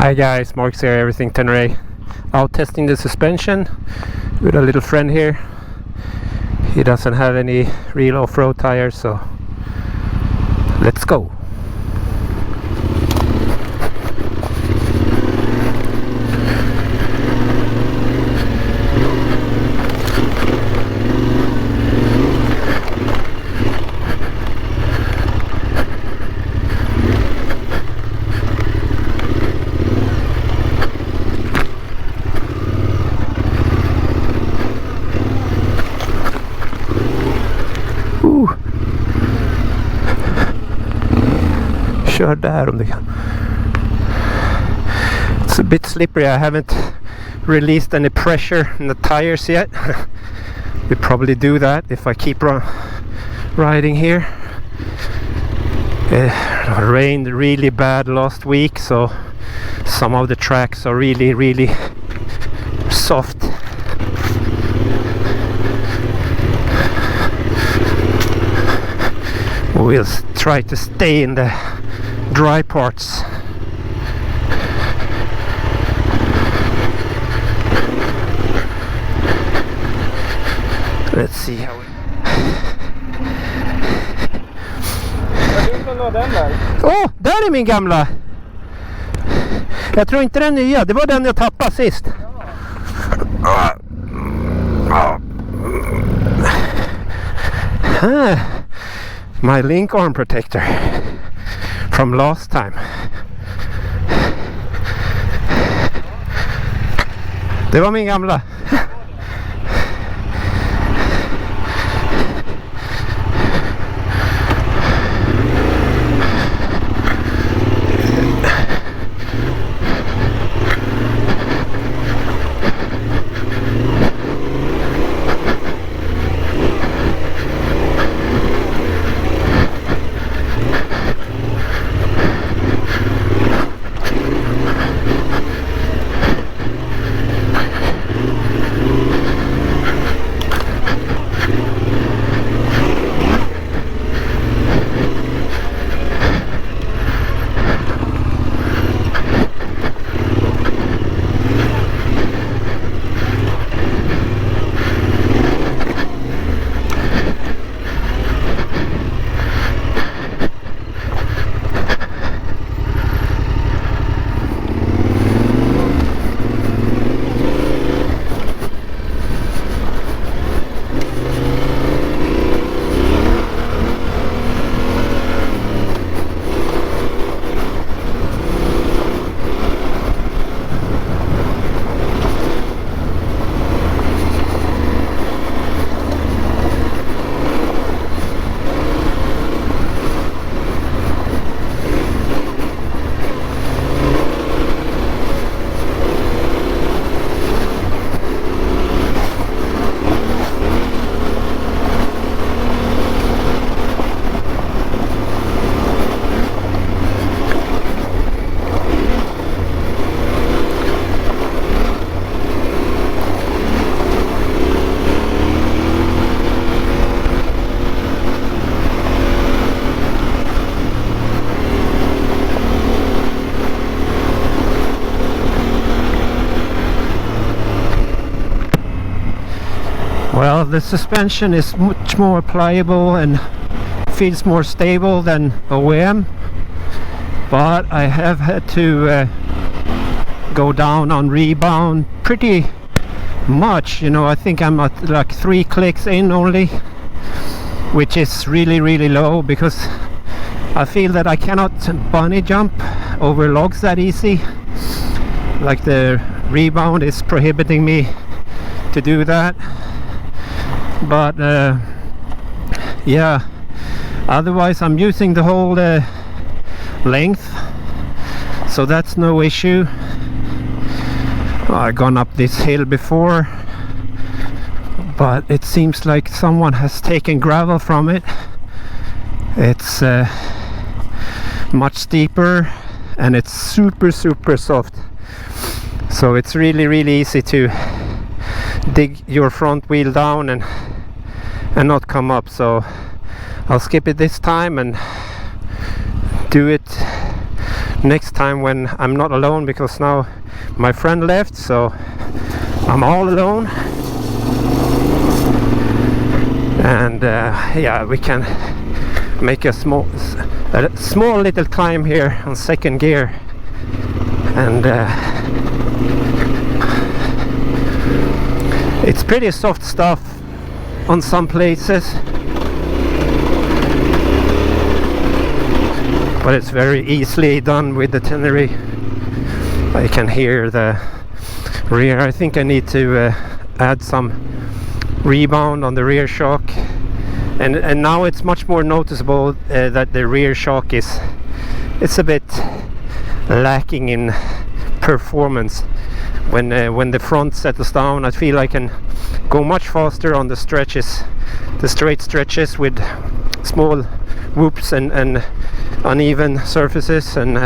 Hi guys, Mark's here, everything Tenere. Out testing the suspension with a little friend here. He doesn't have any real off-road tires, so let's go. Kör där om det kan. It's a bit slippery. I haven't released any pressure in the tires yet. We probably do that if I keep riding here. It rained really bad last week, so some of the tracks are really soft. We'll try to stay in the dry parts. Let's see how där är min gamla. Jag tror inte den nya. Det var den jag tappade sist. My link arm protector from last time. Det var min gamla. Well, the suspension is much more pliable and feels more stable than OEM, but I have had to go down on Rebound pretty much. You know, I think I'm at like 3 clicks in only, which is really low, because I feel that I cannot bunny jump over logs that easy. Like the Rebound is prohibiting me to do that. But yeah, otherwise I'm using the whole length, so that's no issue. I've gone up this hill before, but it seems like someone has taken gravel from it. It's much steeper and it's super soft, so it's really easy to dig your front wheel down and not come up. So I'll skip it this time and do it next time when I'm not alone, because now my friend left, so I'm all alone. And yeah, we can make a small little climb here on second gear, and it's pretty soft stuff on some places, but it's very easily done with the Tenere. I can hear the rear. I think I need to add some rebound on the rear shock, and now it's much more noticeable that the rear shock it's a bit lacking in performance. When the front settles down, I feel I can go much faster on the stretches, the straight stretches with small whoops and uneven surfaces, and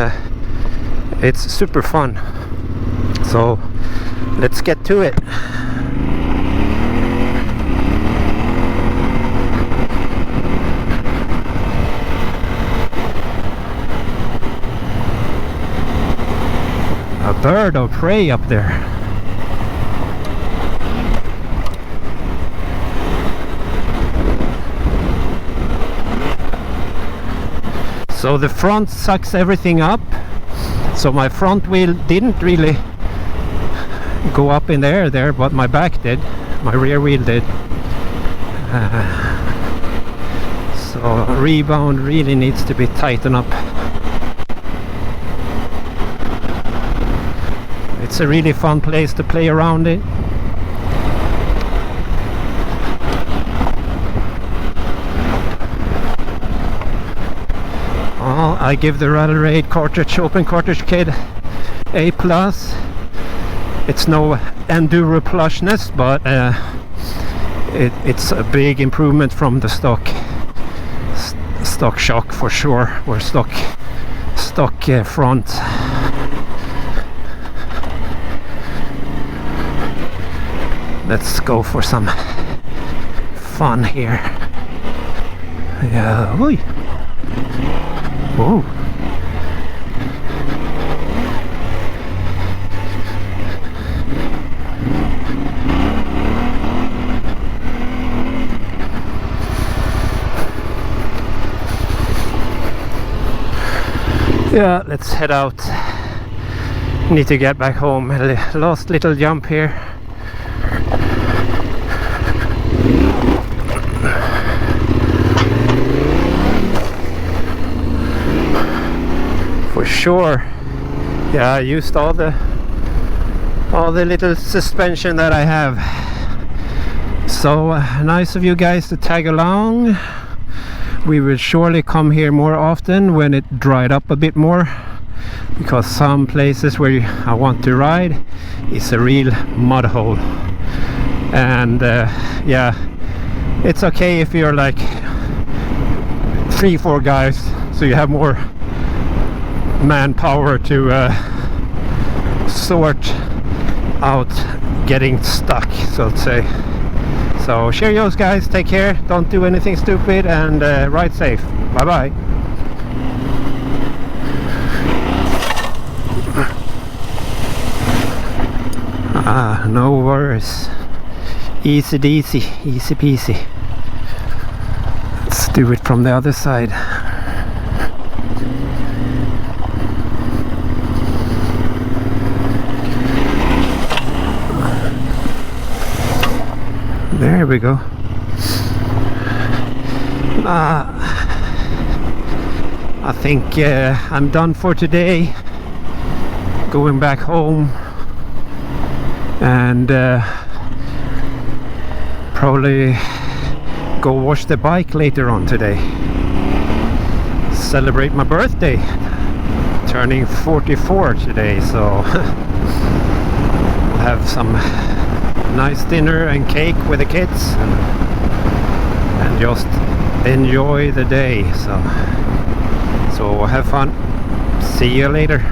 it's super fun. So let's get to it. A bird of prey up there. So the front sucks everything up, so my front wheel didn't really go up in the air there, but my back did, my rear wheel did. So rebound really needs to be tightened up. It's a really fun place to play around in. Well, I give the RallyRaid cartridge, open cartridge kit, A+. It's no enduro plushness, but it's a big improvement from the stock shock for sure, or stock front. Let's go for some fun here. Yeah, oi. Whoa. Yeah, let's head out. Need to get back home. Last little jump here. For sure. Yeah, I used all the little suspension that I have. So nice of you guys to tag along. We will surely come here more often when it dried up a bit more, because some places where I want to ride is a real mud hole. And yeah, it's okay if you're like 3-4 guys, so you have more manpower to sort out getting stuck, so to say. So cheerios guys, take care, don't do anything stupid, and ride safe. Bye bye. No worries. Easy deasy, easy peasy. Let's do it from the other side. There we go. I think I'm done for today. Going back home and probably go wash the bike later on today. Celebrate my birthday. Turning 44 today, so we'll have some nice dinner and cake with the kids and just enjoy the day. So have fun. See you later.